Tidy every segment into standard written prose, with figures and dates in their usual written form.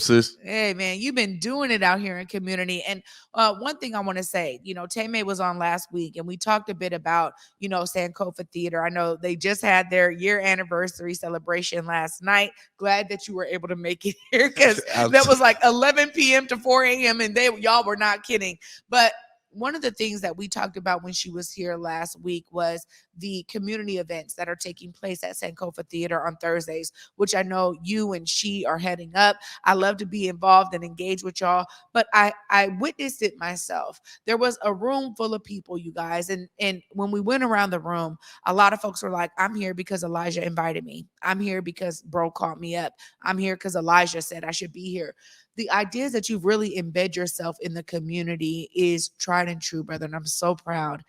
sis? Hey man, you've been doing it out here in community. And one thing I want to say, Tame was on last week and we talked a bit about, Sankofa Theater. I know they just had their year anniversary celebration last night. Glad that you were able to make it here because that was like 11 p.m. to 4 a.m. and y'all were not kidding. But one of the things that we talked about when she was here last week was the community events that are taking place at Sankofa Theater on Thursdays, which I know you and she are heading up. I love to be involved and engage with y'all, but I witnessed it myself. There was a room full of people, you guys, and when we went around the room, a lot of folks were like, "I'm here because Elijah invited me. I'm here because bro called me up. I'm here because Elijah said I should be here." The ideas that you've really embed yourself in the community is tried and true, brother. And I'm so proud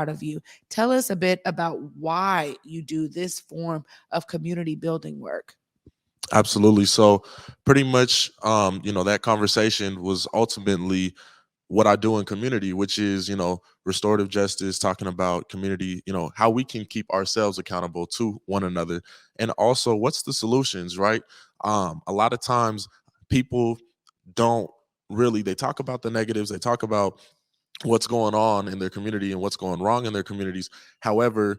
of you. Tell us a bit about why you do this form of community building work. Absolutely. So pretty much, that conversation was ultimately what I do in community, which is, restorative justice, talking about community, how we can keep ourselves accountable to one another. And also what's the solutions, right? A lot of times people don't really, they talk about the negatives, they talk about what's going on in their community and what's going wrong in their communities. However,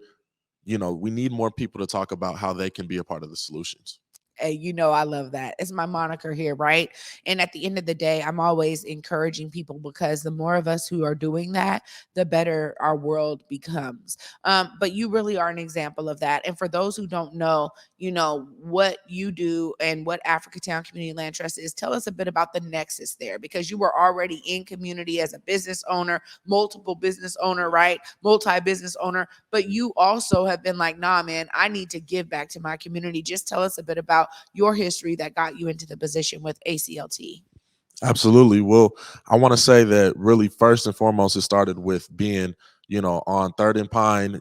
we need more people to talk about how they can be a part of the solutions. Hey, I love that. It's my moniker here, right? And at the end of the day, I'm always encouraging people because the more of us who are doing that, the better our world becomes. But you really are an example of that. And for those who don't know, what you do and what Africatown Community Land Trust is, tell us a bit about the nexus there because you were already in community as a business owner, multiple business owner, right? Multi-business owner, but you also have been like, nah, man, I need to give back to my community. Just tell us a bit about your history that got you into the position with ACLT. Absolutely. Well, I want to say that really first and foremost, it started with being, on Third and Pine,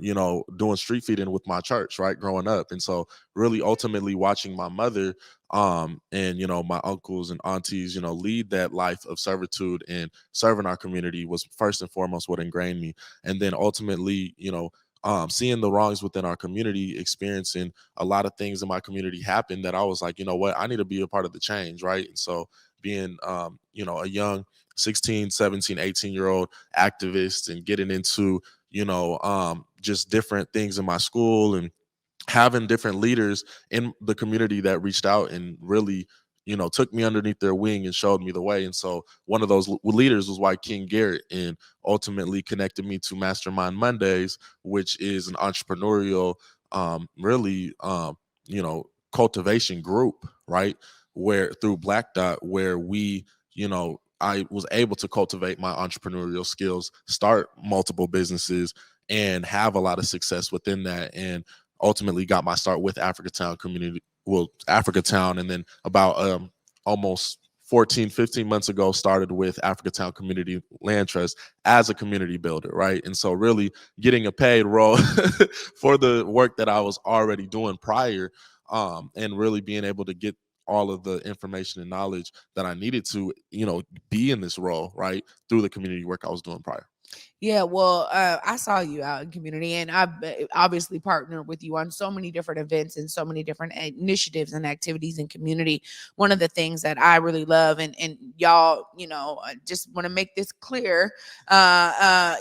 doing street feeding with my church, right, growing up. And so really ultimately watching my mother and, my uncles and aunties, lead that life of servitude and serving our community was first and foremost what ingrained me. And then ultimately, seeing the wrongs within our community, experiencing a lot of things in my community happen that I was like, you know what, I need to be a part of the change, right? And so being a young 16, 17, 18-year-old activist and getting into just different things in my school and having different leaders in the community that reached out and really took me underneath their wing and showed me the way. And so one of those leaders was White King Garrett, and ultimately connected me to Mastermind Mondays, which is an entrepreneurial really cultivation group, right, where through Black Dot, where we, I was able to cultivate my entrepreneurial skills, start multiple businesses, and have a lot of success within that. And ultimately got my start with Africatown. And then about almost 14, 15 months ago, started with Africatown Community Land Trust as a community builder, right? And so really getting a paid role for the work that I was already doing prior, and really being able to get all of the information and knowledge that I needed to, be in this role, right, through the community work I was doing prior. Yeah, well, I saw you out in community, and I've obviously partnered with you on so many different events and so many different initiatives and activities in community. One of the things that I really love, and y'all, I just want to make this clear. I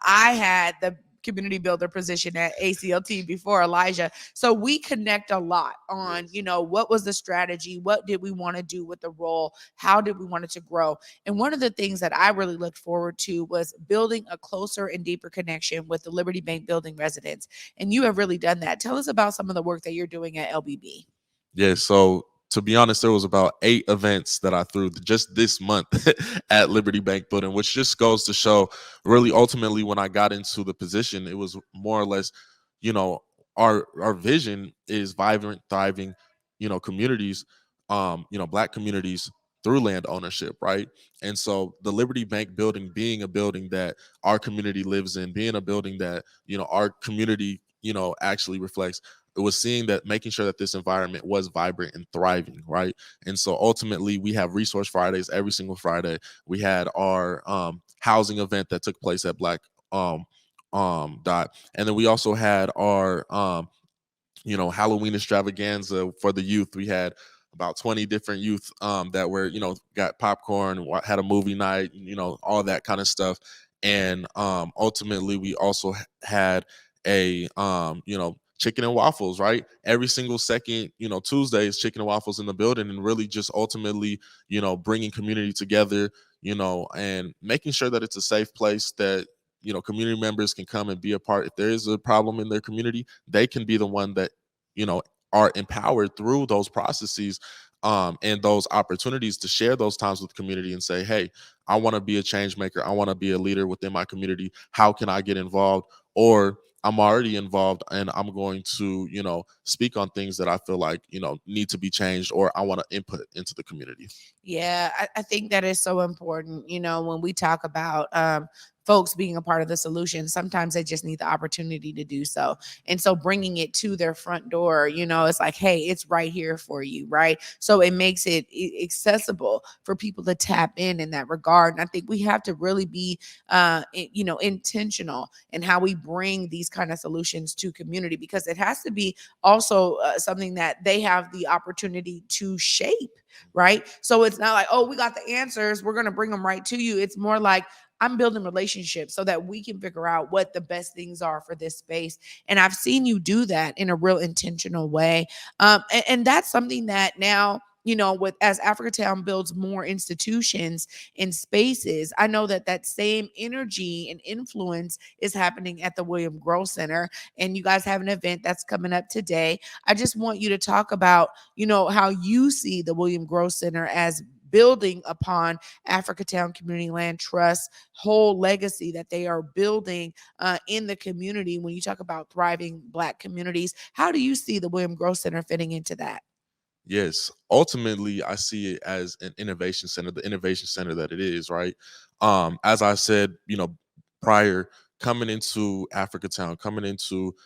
had the community builder position at ACLT before Elijah. So we connect a lot on, what was the strategy? What did we want to do with the role? How did we want it to grow? And one of the things that I really looked forward to was building a closer and deeper connection with the Liberty Bank building residents. And you have really done that. Tell us about some of the work that you're doing at LBB. Yeah, so to be honest, there was about 8 events that I threw just this month at Liberty Bank Building, which just goes to show really ultimately when I got into the position, it was more or less, you know, our vision is vibrant, thriving, communities, Black communities through land ownership, right? And so the Liberty Bank building being a building that our community lives in, being a building that, our community, actually reflects, it was seeing that, making sure that this environment was vibrant and thriving, right? And so ultimately we have resource Fridays every single Friday. We had our housing event that took place at Black Dot, and then we also had our Halloween extravaganza for the youth. We had about 20 different youth that were, got popcorn, had a movie night, all that kind of stuff. And ultimately, we also had a, chicken and waffles, right? Every single second, Tuesday is chicken and waffles in the building, and really just ultimately, bringing community together, and making sure that it's a safe place that, community members can come and be a part. If there is a problem in their community, they can be the one that, you know, are empowered through those processes and those opportunities to share those times with community and say, hey, I want to be a change maker. I want to be a leader within my community. How can I get involved? Or I'm already involved and I'm going to, speak on things that I feel like, need to be changed, or I want to input into the community. Yeah, I think that is so important. When we talk about folks being a part of the solution, sometimes they just need the opportunity to do so. And so bringing it to their front door, it's like, hey, it's right here for you, right? So it makes it accessible for people to tap in that regard. And I think we have to really be, intentional in how we bring these kind of solutions to community, because it has to be also something that they have the opportunity to shape. Right. So it's not like, oh, we got the answers, we're going to bring them right to you. It's more like, I'm building relationships so that we can figure out what the best things are for this space. And I've seen you do that in a real intentional way. And that's something that now, with as Africatown builds more institutions and spaces, I know that same energy and influence is happening at the William Grose Center. And you guys have an event that's coming up today. I just want you to talk about, how you see the William Grose Center as building upon Africatown Community Land Trust whole legacy that they are building in the community. When you talk about thriving Black communities, how do you see the William Grose Center fitting into that? Yes, ultimately, I see it as an innovation center, the innovation center that it is, right? As I said, prior, coming into Africatown, coming into,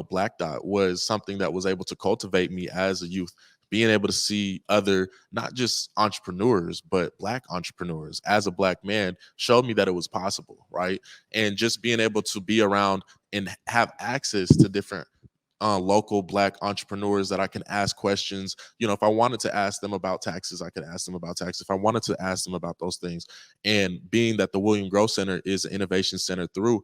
Black Dot was something that was able to cultivate me as a youth, being able to see other, not just entrepreneurs, but Black entrepreneurs as a Black man showed me that it was possible, right? And just being able to be around and have access to different local Black entrepreneurs that I can ask questions. If I wanted to ask them about taxes, I could ask them about taxes. If I wanted to ask them about those things, and being that the William Grose Center is an innovation center through,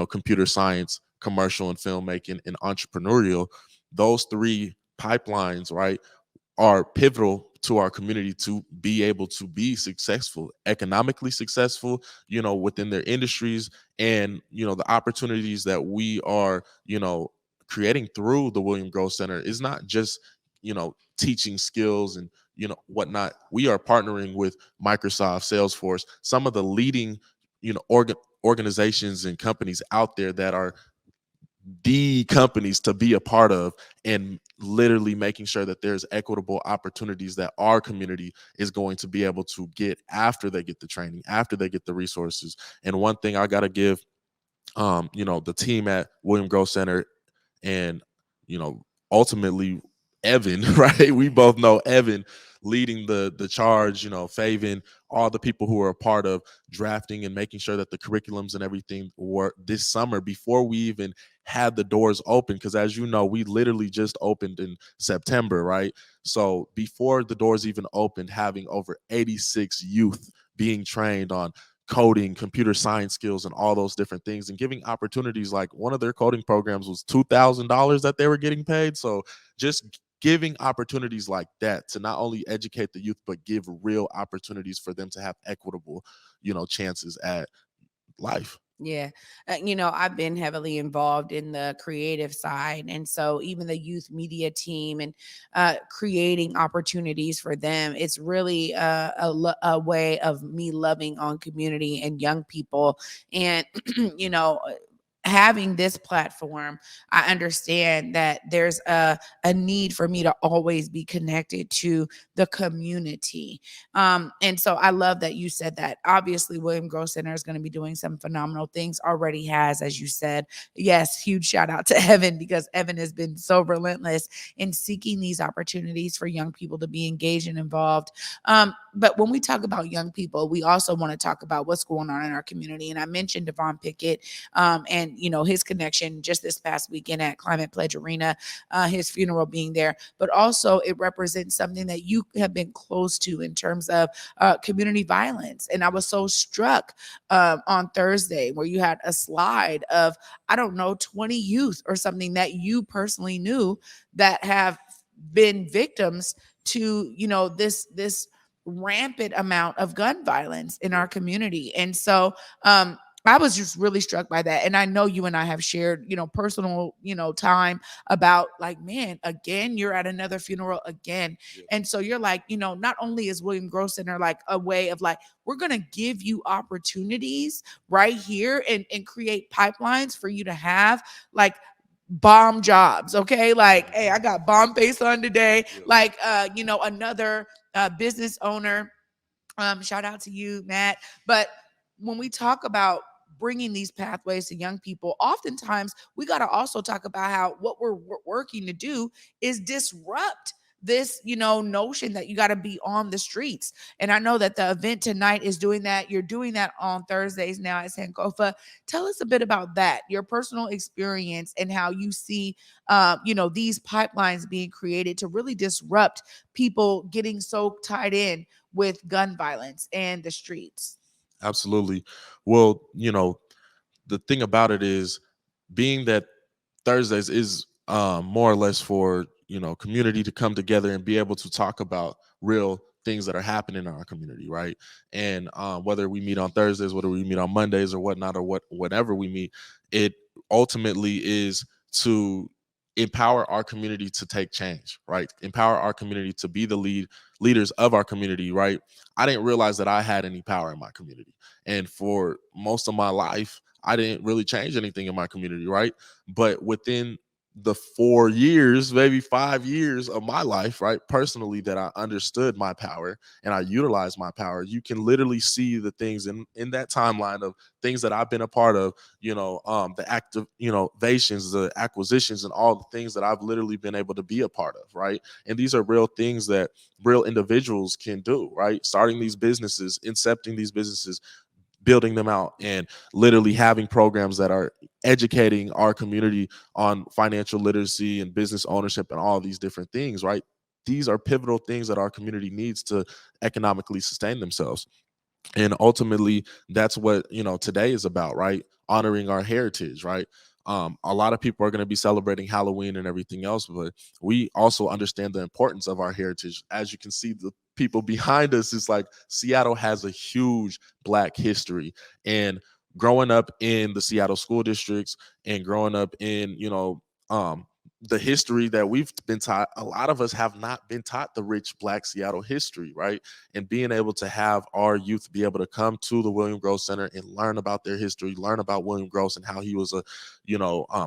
computer science, commercial and filmmaking, and entrepreneurial, those three pipelines, right, are pivotal to our community to be able to be successful, economically successful, within their industries. And, the opportunities that we are, creating through the William Grove Center is not just, teaching skills and, whatnot. We are partnering with Microsoft, Salesforce, some of the leading, organizations and companies out there that are the companies to be a part of, and literally making sure that there's equitable opportunities that our community is going to be able to get after they get the training, after they get the resources. And one thing I got to give the team at William Grove Center, and ultimately Evan, right? We both know Evan leading the charge, Faven, all the people who are a part of drafting and making sure that the curriculums and everything were this summer before we even had the doors open. Because as you know, we literally just opened in September, right? So before the doors even opened, having over 86 youth being trained on coding, computer science skills, and all those different things, and giving opportunities. Like, one of their coding programs was $2,000 that they were getting paid. So just giving opportunities like that to not only educate the youth, but give real opportunities for them to have equitable, chances at life. Yeah. I've been heavily involved in the creative side. And so even the youth media team and creating opportunities for them, it's really a way of me loving on community and young people. And, having this platform, I understand that there's a need for me to always be connected to the community. And so I love that you said that. Obviously, William Grose Center is going to be doing some phenomenal things, already has, as you said. Yes, huge shout out to Evan, because Evan has been so relentless in seeking these opportunities for young people to be engaged and involved. But when we talk about young people, we also want to talk about what's going on in our community. And I mentioned Devon Pickett, and his connection just this past weekend at Climate Pledge Arena, his funeral being there. But also, it represents something that you have been close to in terms of community violence. And I was so struck on Thursday where you had a slide of, I don't know, 20 youth or something that you personally knew that have been victims to this rampant amount of gun violence in our community. And so I was just really struck by that. And I know you and I have shared, personal, time about, like, man, again, you're at another funeral again. Yeah. And so you're like, not only is William Grose Center like a way of like, we're going to give you opportunities right here and create pipelines for you to have like bomb jobs. Okay. Like, hey, I got bomb face on today. Yeah. Like, another business owner, shout out to you, Matt. But when we talk about bringing these pathways to young people, oftentimes we got to also talk about how what we're working to do is disrupt this notion that you got to be on the streets. And I know that the event tonight is doing that. You're doing that on Thursdays now at Sankofa. Tell us a bit about that, your personal experience, and how you see these pipelines being created to really disrupt people getting so tied in with gun violence and the streets. Absolutely. Well, the thing about it is, being that Thursdays is more or less for community to come together and be able to talk about real things that are happening in our community, right? And whether we meet on Thursdays, whether we meet on Mondays or whatnot, or whatever we meet, it ultimately is to empower our community to take change, right? Empower our community to be the leaders of our community, right? I didn't realize that I had any power in my community, and for most of my life, I didn't really change anything in my community, right? But within the 4 years, maybe 5 years of my life, right, personally, that I understood my power and I utilized my power, you can literally see the things in that timeline of things that I've been a part of, the active, innovations, the acquisitions, and all the things that I've literally been able to be a part of, right? And these are real things that real individuals can do, right? Starting these businesses, incepting these businesses, building them out, and literally having programs that are educating our community on financial literacy and business ownership and all these different things, right? These are pivotal things that our community needs to economically sustain themselves. And ultimately, that's what today is about, right? Honoring our heritage, right? A lot of people are going to be celebrating Halloween and everything else, but we also understand the importance of our heritage. As you can see, the people behind us, is like Seattle has a huge Black history. And growing up in the Seattle school districts and growing up in the history that we've been taught, a lot of us have not been taught the rich Black Seattle history, right? And being able to have our youth be able to come to the William Grose Center and learn about their history, learn about William Grose and how he was a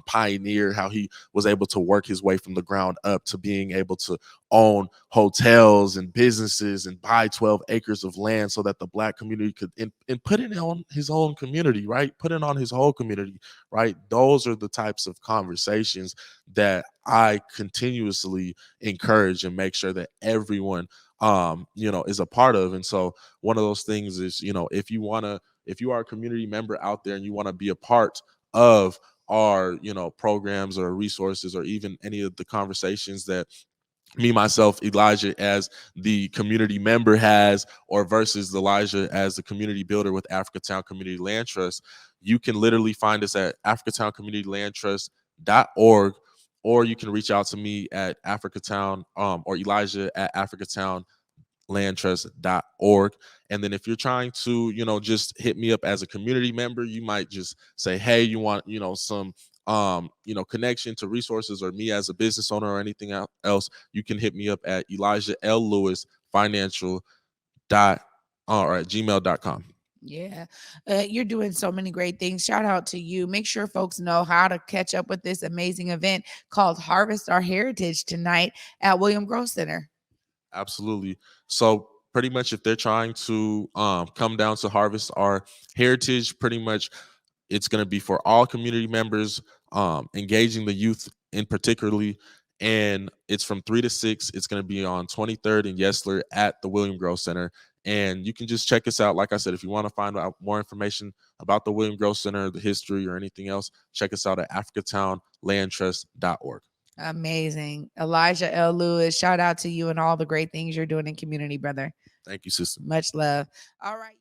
pioneer, how he was able to work his way from the ground up to being able to own hotels and businesses and buy 12 acres of land so that the Black community could and put it on his own community, right? Put it on his whole community, right? Those are the types of conversations that I continuously encourage and make sure that everyone is a part of. And so one of those things is, if you are a community member out there and you want to be a part of our programs or resources, or even any of the conversations that me, myself, Elijah as the community member has, or versus Elijah as the community builder with Africatown Community Land Trust, you can literally find us at Africatown Community Land Trust.org, or you can reach out to me at Africatown, or Elijah at AfricatownLandTrust.org. And then if you're trying to, just hit me up as a community member, you might just say, hey, you want, some connection to resources, or me as a business owner, or anything else, you can hit me up at Elijah L. Lewis Financial dot or at gmail.com. Yeah, you're doing so many great things. Shout out to you. Make sure folks know how to catch up with this amazing event called Harvest Our Heritage tonight at William Grose Center. Absolutely. So pretty much, if they're trying to come down to Harvest Our Heritage, pretty much it's going to be for all community members, engaging the youth in particularly. And it's from 3 to 6. It's going to be on 23rd and Yesler at the William Grose Center. And you can just check us out. Like I said, if you want to find out more information about the William Grose Center, the history, or anything else, check us out at africatownlandtrust.org. Amazing. Elijah L. Lewis, shout out to you and all the great things you're doing in community, brother. Thank you, sister. Much love. All right.